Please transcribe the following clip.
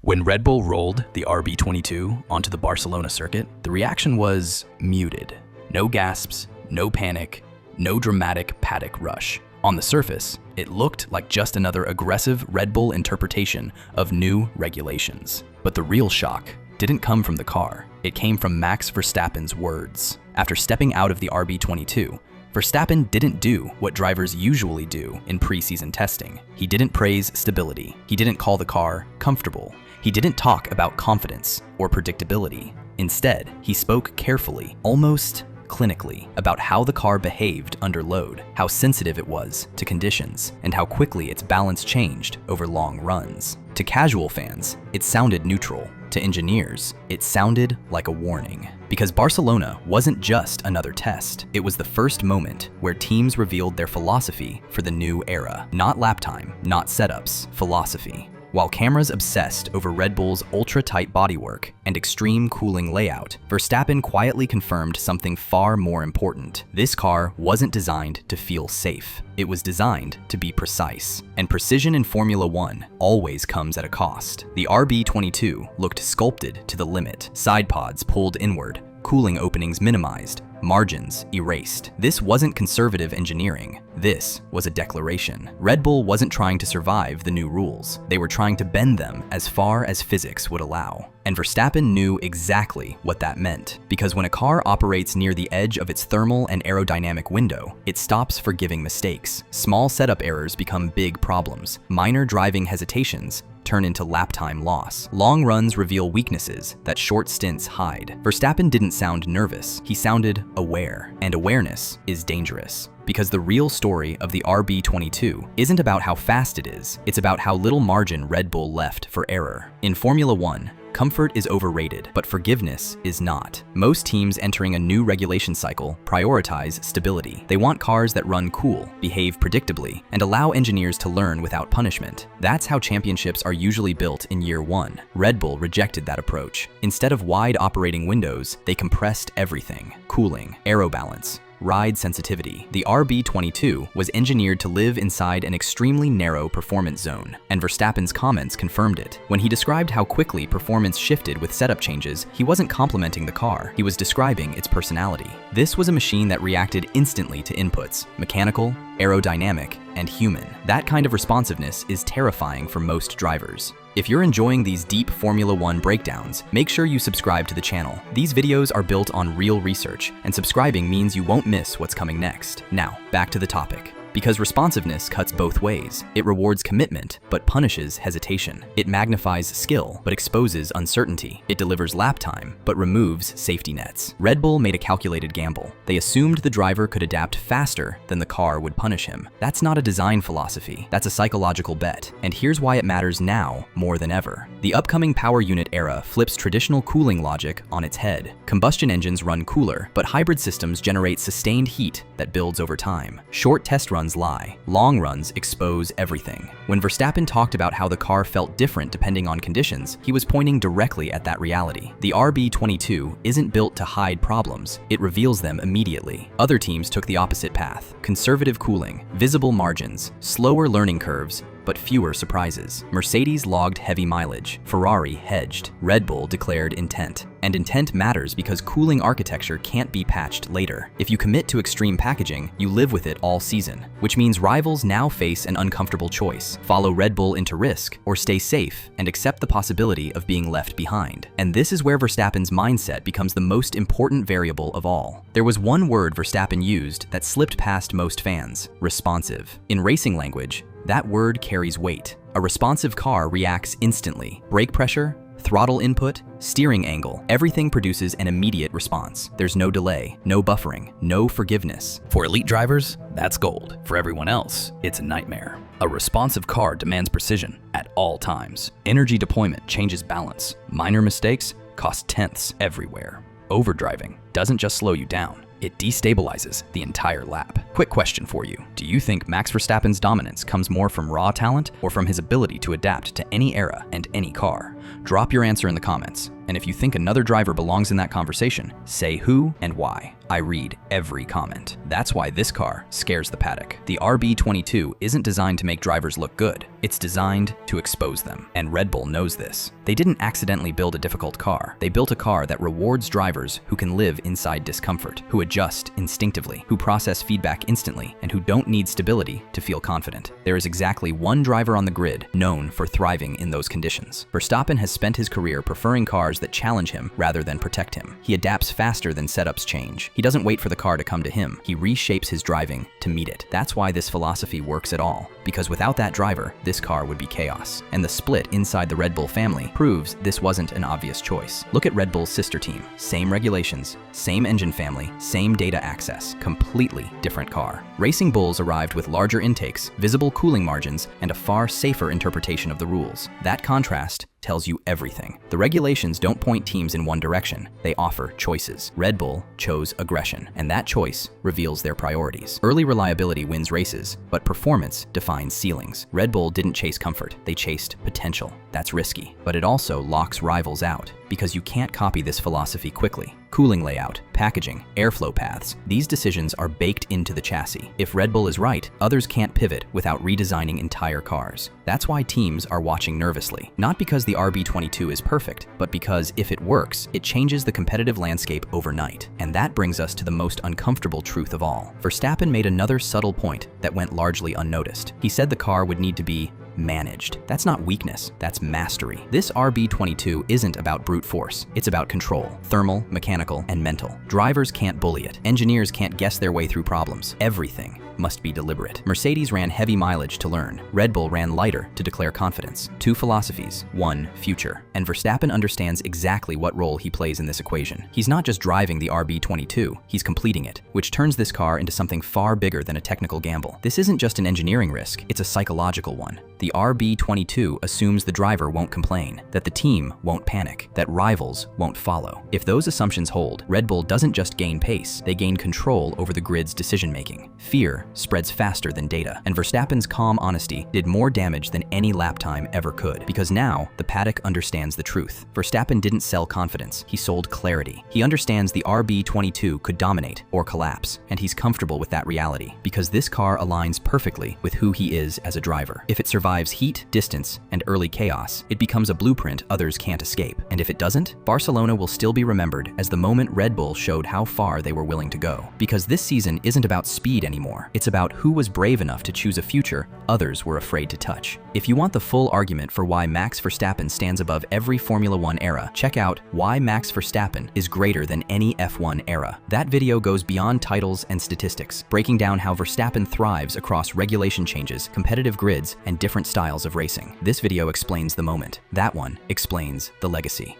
When Red Bull rolled the RB22 onto the Barcelona circuit, the reaction was muted. No gasps, no panic, no dramatic paddock rush. On the surface, it looked like just another aggressive Red Bull interpretation of new regulations. But the real shock didn't come from the car. It came from Max Verstappen's words. After stepping out of the RB22, Verstappen didn't do what drivers usually do in preseason testing. He didn't praise stability. He didn't call the car comfortable. He didn't talk about confidence or predictability. Instead, he spoke carefully, almost clinically, about how the car behaved under load, how sensitive it was to conditions, and how quickly its balance changed over long runs. To casual fans, it sounded neutral. To engineers, it sounded like a warning. Because Barcelona wasn't just another test. It was the first moment where teams revealed their philosophy for the new era. Not lap time, not setups, philosophy. While cameras obsessed over Red Bull's ultra-tight bodywork and extreme cooling layout, Verstappen quietly confirmed something far more important. This car wasn't designed to feel safe. It was designed to be precise. And precision in Formula One always comes at a cost. The RB22 looked sculpted to the limit, side pods pulled inward, cooling openings minimized, margins erased. This wasn't conservative engineering. This was a declaration. Red Bull wasn't trying to survive the new rules. They were trying to bend them as far as physics would allow. And Verstappen knew exactly what that meant. Because when a car operates near the edge of its thermal and aerodynamic window, it stops forgiving mistakes. Small setup errors become big problems. Minor driving hesitations turn into lap time loss. Long runs reveal weaknesses that short stints hide. Verstappen didn't sound nervous. He sounded aware. And awareness is dangerous. Because the real story of the RB22 isn't about how fast it is, it's about how little margin Red Bull left for error. In Formula One, comfort is overrated, but forgiveness is not. Most teams entering a new regulation cycle prioritize stability. They want cars that run cool, behave predictably, and allow engineers to learn without punishment. That's how championships are usually built in year one. Red Bull rejected that approach. Instead of wide operating windows, they compressed everything: cooling, aero balance, ride sensitivity. The RB22 was engineered to live inside an extremely narrow performance zone, and Verstappen's comments confirmed it. When he described how quickly performance shifted with setup changes, he wasn't complimenting the car, he was describing its personality. This was a machine that reacted instantly to inputs: mechanical, aerodynamic, and human. That kind of responsiveness is terrifying for most drivers. If you're enjoying these deep Formula One breakdowns, make sure you subscribe to the channel. These videos are built on real research, and subscribing means you won't miss what's coming next. Now, back to the topic. Because responsiveness cuts both ways. It rewards commitment, but punishes hesitation. It magnifies skill, but exposes uncertainty. It delivers lap time, but removes safety nets. Red Bull made a calculated gamble. They assumed the driver could adapt faster than the car would punish him. That's not a design philosophy. That's a psychological bet. And here's why it matters now more than ever. The upcoming power unit era flips traditional cooling logic on its head. Combustion engines run cooler, but hybrid systems generate sustained heat that builds over time. Short test runs lie. Long runs expose everything. When Verstappen talked about how the car felt different depending on conditions, he was pointing directly at that reality. The RB22 isn't built to hide problems, it reveals them immediately. Other teams took the opposite path: conservative cooling, visible margins, slower learning curves, but fewer surprises. Mercedes logged heavy mileage. Ferrari hedged. Red Bull declared intent. And intent matters because cooling architecture can't be patched later. If you commit to extreme packaging, you live with it all season, which means rivals now face an uncomfortable choice: follow Red Bull into risk, or stay safe and accept the possibility of being left behind. And this is where Verstappen's mindset becomes the most important variable of all. There was one word Verstappen used that slipped past most fans: responsive. In racing language, that word carries weight. A responsive car reacts instantly. Brake pressure, throttle input, steering angle, everything produces an immediate response. There's no delay, no buffering, no forgiveness. For elite drivers, that's gold. For everyone else, it's a nightmare. A responsive car demands precision at all times. Energy deployment changes balance. Minor mistakes cost tenths everywhere. Overdriving doesn't just slow you down, it destabilizes the entire lap. Quick question for you. Do you think Max Verstappen's dominance comes more from raw talent or from his ability to adapt to any era and any car? Drop your answer in the comments. And if you think another driver belongs in that conversation, say who and why. I read every comment. That's why this car scares the paddock. The RB22 isn't designed to make drivers look good. It's designed to expose them. And Red Bull knows this. They didn't accidentally build a difficult car. They built a car that rewards drivers who can live inside discomfort, who adjust instinctively, who process feedback instantly, and who don't need stability to feel confident. There is exactly one driver on the grid known for thriving in those conditions. Verstappen has spent his career preferring cars that challenge him rather than protect him. He adapts faster than setups change. He doesn't wait for the car to come to him. He reshapes his driving to meet it. That's why this philosophy works at all. Because without that driver, this car would be chaos. And the split inside the Red Bull family proves this wasn't an obvious choice. Look at Red Bull's sister team. Same regulations, same engine family, same data access, completely different car. Racing Bulls arrived with larger intakes, visible cooling margins, and a far safer interpretation of the rules. That contrast tells you everything. The regulations don't point teams in one direction. They offer choices. Red Bull chose aggression, and that choice reveals their priorities. Early reliability wins races, but performance defines ceilings. Red Bull didn't chase comfort. They chased potential. That's risky, but it also locks rivals out, because you can't copy this philosophy quickly. Cooling layout, packaging, airflow paths, these decisions are baked into the chassis. If Red Bull is right, others can't pivot without redesigning entire cars. That's why teams are watching nervously. Not because the RB22 is perfect, but because if it works, it changes the competitive landscape overnight. And that brings us to the most uncomfortable truth of all. Verstappen made another subtle point that went largely unnoticed. He said the car would need to be managed. That's not weakness, that's mastery. This RB22 isn't about brute force, it's about control, thermal, mechanical, and mental. Drivers can't bully it. Engineers can't guess their way through problems. Everything must be deliberate. Mercedes ran heavy mileage to learn. Red Bull ran lighter to declare confidence. Two philosophies, one future. And Verstappen understands exactly what role he plays in this equation. He's not just driving the RB22, he's completing it, which turns this car into something far bigger than a technical gamble. This isn't just an engineering risk, it's a psychological one. The RB22 assumes the driver won't complain, that the team won't panic, that rivals won't follow. If those assumptions hold, Red Bull doesn't just gain pace, they gain control over the grid's decision-making. Fear spreads faster than data, and Verstappen's calm honesty did more damage than any lap time ever could, because now the paddock understands the truth. Verstappen didn't sell confidence, he sold clarity. He understands the RB22 could dominate or collapse, and he's comfortable with that reality, because this car aligns perfectly with who he is as a driver. If it survives heat, distance, and early chaos, it becomes a blueprint others can't escape. And if it doesn't, Barcelona will still be remembered as the moment Red Bull showed how far they were willing to go. Because this season isn't about speed anymore, it's about who was brave enough to choose a future others were afraid to touch. If you want the full argument for why Max Verstappen stands above every Formula One era, check out Why Max Verstappen is Greater Than Any F1 Era. That video goes beyond titles and statistics, breaking down how Verstappen thrives across regulation changes, competitive grids, and different styles of racing. This video explains the moment. That one explains the legacy.